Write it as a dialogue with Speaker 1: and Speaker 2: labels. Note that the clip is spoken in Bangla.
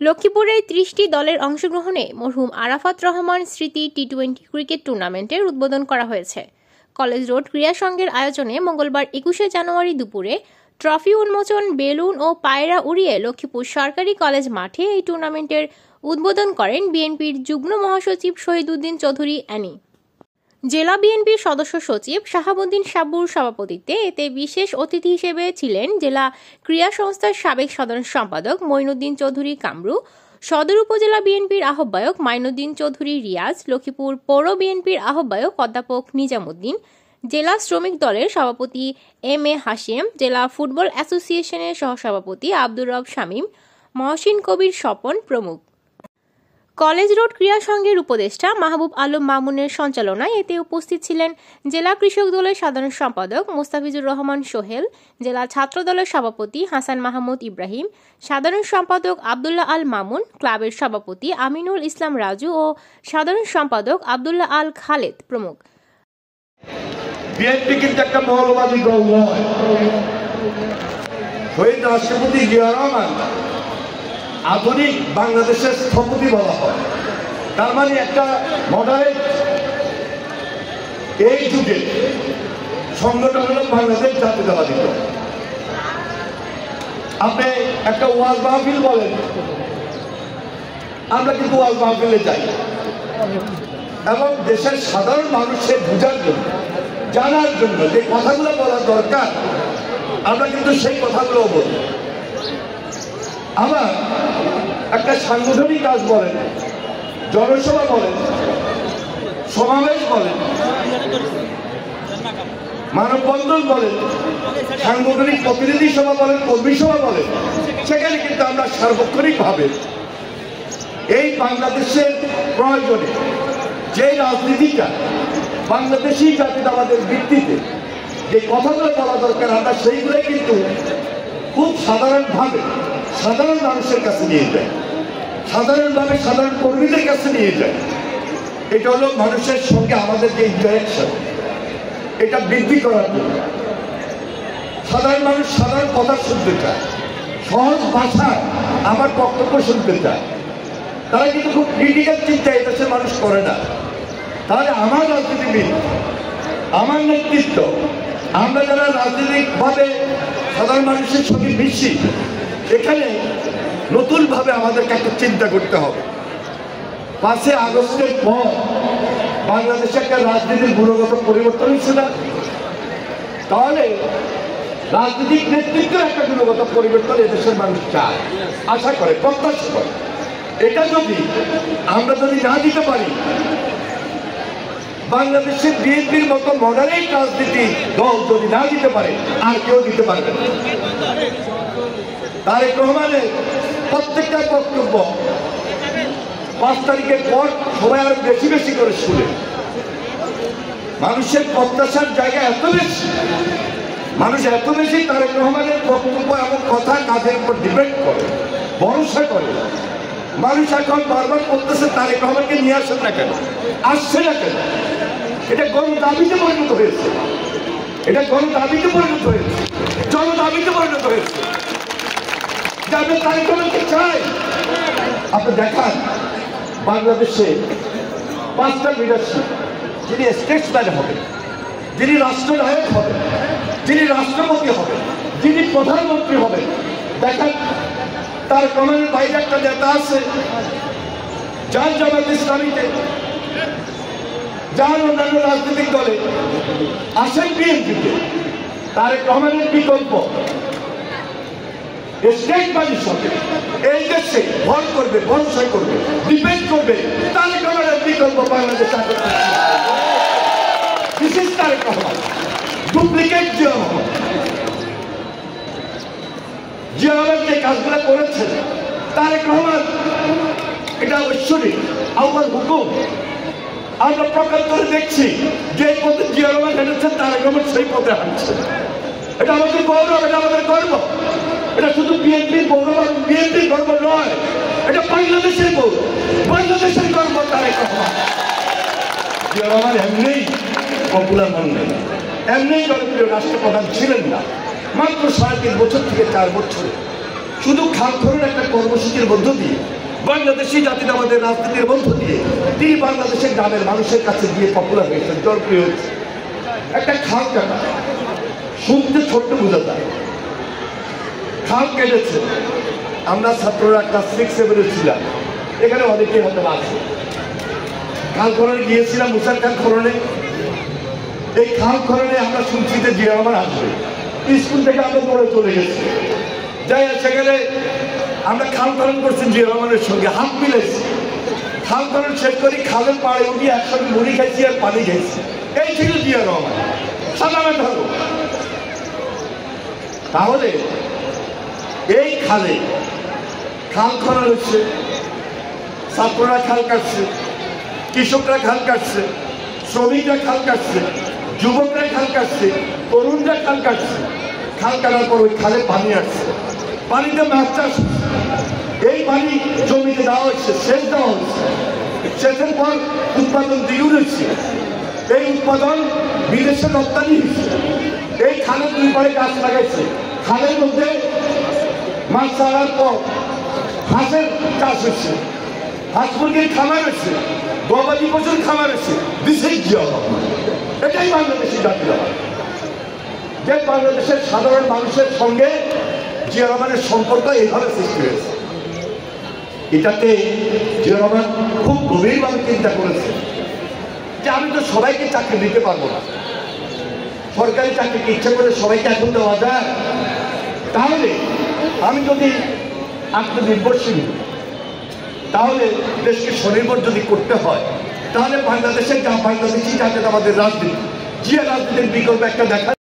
Speaker 1: লক্ষ্মীপুরে ৩০টি দলের অংশগ্রহণে মরহুম আরাফাত রহমান স্মৃতি টি-20 ক্রিকেট টুর্নামেন্টের উদ্বোধন করা হয়েছে। কলেজ রোড ক্রীড়া সংঘের আয়োজনে মঙ্গলবার ২১শে জানুয়ারি দুপুরে ট্রফি উন্মোচন, বেলুন ও পায়রা উড়িয়ে লক্ষ্মীপুর সরকারি কলেজ মাঠে এই টুর্নামেন্টের উদ্বোধন করেন বিএনপির যুগ্ম মহাসচিব শহীদউদ্দিন চৌধুরী অ্যানি। জেলা বিএনপির সদস্য সচিব শাহাবুদ্দিন সাব্বুর সভাপতিত্বে এতে বিশেষ অতিথি হিসেবে ছিলেন জেলা ক্রীড়া সংস্থার সাবেক সাধারণ সম্পাদক মঈনুদ্দিন চৌধুরী কামরু, সদর উপজেলা বিএনপির আহ্বায়ক মাইনুদ্দিন চৌধুরী রিয়াজ, লক্ষ্মীপুর পৌর বিএনপির আহ্বায়ক অধ্যাপক নিজামুদ্দিন, জেলা শ্রমিক দলের সভাপতি এম.এ. হাশেম, জেলা ফুটবল অ্যাসোসিয়েশনের সহসভাপতি আব্দুর রব শামীম, মহসিন কবির স্বপন প্রমুখ। কলেজ রোড ক্রীড়া সংঘের উপদেষ্টা মাহবুব আলম মামুনের সঞ্চালনায় এতে উপস্থিত ছিলেন জেলা কৃষক দলের সাধারণ সম্পাদক মোস্তাফিজুর রহমান সোহেল, জেলা ছাত্র দলের সভাপতি হাসান মাহমুদ ইব্রাহিম, সাধারণ সম্পাদক আবদুল্লাহ আল মামুন, ক্লাবের সভাপতি আমিনুল ইসলাম রাজু ও সাধারণ সম্পাদক আবদুল্লাহ আল খালেদ প্রমুখ।
Speaker 2: বিএনপি কিন্তু একটা মৌলবাদী দল নয়। শহীদ রাষ্ট্রপতি জিয়া রহমান আধুনিক বাংলাদেশের স্থপতি বলা হয়। তার মানে একটা মডারেট এই যুগে সংগঠন হল বাংলাদেশ জাতীয়তাবাদী দল। আপনি একটা ওয়াজ মাহফিল বলেন, আমরা কিন্তু ওয়াজ মাহফিলে যাই এবং দেশের সাধারণ মানুষের বোঝার জন্য, জানার জন্য যে কথাগুলো বলা দরকার আমরা কিন্তু সেই কথাগুলো বলি। আবার একটা সাংগঠনিক কাজ বলেন, জনসভা বলেন, সমাবেশ বলেন, মানববন্ধন বলেন, সাংগঠনিক প্রতিনিধি সভা বলেন, কর্মী সভা বলেন, সেখানে কিন্তু আমরা সার্বক্ষণিকভাবে এই বাংলাদেশের প্রয়োজনে যে রাজনীতিটা বাংলাদেশি জাতীয়তাবাদের ভিত্তিতে যে কথাগুলো বলা দরকার আমরা সেইগুলোই কিন্তু খুব সাধারণভাবে সাধারণ মানুষের কাছে নিয়ে যায়, সাধারণভাবে সাধারণ কর্মীদের কাছে নিয়ে যায়। এটা হলো মানুষের সঙ্গে আমাদের যে ইন্টারেকশন, এটা বৃদ্ধি করার জন্য সাধারণ মানুষ সাধারণ কথা শুনতে চায়, সহজ ভাষায় আমার বক্তব্য শুনতে চায়। তারা কিন্তু খুব ক্রিটিক্যাল চিন্তা এদেশের মানুষ করে না। তাহলে আমার রাজনীতিবিদ, আমার নেতৃত্ব, আমরা যারা রাজনৈতিকভাবে সাধারণ মানুষের সঙ্গে মিশি, এখানে নতুনভাবে আমাদেরকে একটা চিন্তা করতে হবে। 5 আগস্টের পর বাংলাদেশে একটা রাজনীতির গুণগত পরিবর্তন হচ্ছে না, তাহলে রাজনৈতিক নেতৃত্বের একটা গুণগত পরিবর্তন এদেশের মানুষ চায়, আশা করে, প্রত্যাশা করে। এটা যদি আমরা না দিতে পারি, বাংলাদেশের বিএনপির মতো মডারেট রাজনীতি দল যদি না দিতে পারে, আর কেউ দিতে পারবে না। তারেক রহমানের প্রত্যেকটা বক্তব্য 5 তারিখের পর সবাই আরো বেশি বেশি করে শুনে। মানুষের প্রত্যাশার জায়গা এত বেশি, মানুষ এত বেশি তারেক রহমানের বক্তব্য এবং কথা কাজের উপর ডিপেন্ড করে, ভরসা করে। মানুষ এখন বারবার করতেছে তারেক রহমানকে নিয়ে আসেন না কেন, আসছে না কেন। এটা গণদাবিতে পরিণত হয়েছে, এটা গণদাবিতে পরিণত হয়েছে, জনদাবিতে পরিণত হয়েছে। আপনি তারেক রহমানকে চাই। আপনি দেখান বাংলাদেশে 5টা লিডারশিপ, যিনি স্টেটসম্যান হবেন, যিনি রাষ্ট্রনায়ক হবেন, যিনি রাষ্ট্রপতি হবেন, যিনি প্রধানমন্ত্রী হবেন। দেখান তার কমেন্টের বাইরে একটা নেতা আছে যার জামাত ইসলামীতে, যার অন্যান্য রাজনৈতিক দলে, আসেন বিএনপিতে। তারেক রহমানের বিকল্প স্টেট বাড়ির সঙ্গে এই দেশে ভর করবে, ভরসা করবে, ডিপেন্ড করবে। তারেক রহমানের বিকল্প বাংলাদেশ বিশেষ তারেক রহমান, ডুপ্লিকেট জিয়া রহমান। জিয়া রহমান যে কাজগুলো করেছেন তারেক রহমান, এটা ঐশ্বরিক আমার হুকুম। আমরা প্রকাশ করে দেখছি যে পথে জিয়া রহমান হেঁটেছেন, তারেক রহমান সেই পথে হাঁটছেন। এটা আমাদের গৌরব, এটা আমাদের গর্ব। এটা শুধু বিএনপির গৌরব, বিএনপির গর্ব নয়, এটা বাংলাদেশের গৌরব, বাংলাদেশের গর্ব তারেক রহমান। জিয়া রহমান এমনিই পপুলার মান নেই, এমনিই জনপ্রিয় রাষ্ট্রপ্রধান ছিলেন না। মাত্র 3.5 বছর থেকে 4 বছরে শুধু খাল খননের একটা কর্মসূচির মধ্য দিয়ে, বাংলাদেশি জাতীয়তাবাদের রাজনীতির মধ্য দিয়ে তিনি বাংলাদেশের গ্রামের মানুষের কাছে গিয়ে পপুলার হয়েছেন, জনপ্রিয় হয়েছে। একটা খাল কাটা শুনতে ছোট্ট বোঝা যায়, খাল কেটেছে। আমরা ছাত্ররা ক্লাস 6-7 ছিলাম, এখানে অনেকেই হয়তো আছে। খাল খননে গিয়েছিলাম, মুসার খাল খননে। এই খাল খননে আমরা শুনছি যে জিয়া রহমান আসবে, স্কুল থেকে আমরা দৌড়ে চলে গেছি। যাই সেখানে আমরা খাল খনন করছি জিয়া রহমানের সঙ্গে, হাত মিলেছি। খাল খনন শেষ করি, খালের পাড়ে উঠি, একসঙ্গে মুড়ি খাইছি আর পানি খাইছি। এই ছিল জিয়া রহমান, সাদামে ধরো। তাহলে এই খালে খাল খনন হচ্ছে, ছাত্ররা খাল কাটছে, কৃষকরা খাল কাটছে, শ্রমিকরা খাল কাটছে, যুবকরা খাল কাটছে, তরুণরা খাল কাটছে। খাল কাটার পর ওই খালে পানি আসছে, পানিতে মাছ চাষ, এই পানি জমিতে দেওয়া হচ্ছে, সেচ দেওয়া হচ্ছে। সেচের পর উৎপাদন দ্বিগুণ হচ্ছে, এই উৎপাদন বিদেশে রপ্তানি হচ্ছে। এই খালের দুই পাড়ে গাছ লাগাইছে, খালের মধ্যে মাছ ছাড়ার পর হাঁসের চাষ হচ্ছে, হাঁস মুরগির খামার হচ্ছে, গবাদি পশুর খামার হচ্ছে। দিশেই জিয়া রহমান, এটাই বাংলাদেশের জাতীয়তাবাদ। যে বাংলাদেশের সাধারণ মানুষের সঙ্গে জিয়া রহমানের সম্পর্ক এইভাবে সৃষ্টি হয়েছে। এটাতে জিয়া রহমান খুব গভীরভাবে চিন্তা করেছে যে আমি তো সবাইকে চাকরি দিতে পারবো না, সরকারি চাকরিকে ইচ্ছা করে সবাইকে এখন দেওয়া যায়। তাহলে আমি যদি আত্মনির্ভরশীল, তাহলে দেশকে স্বনির্ভর যদি করতে হয়, তাহলে বাংলাদেশি জাতীয়তাবাদের রাজনীতি, জিয়া রাজনীতির বিকল্প একটা দেখা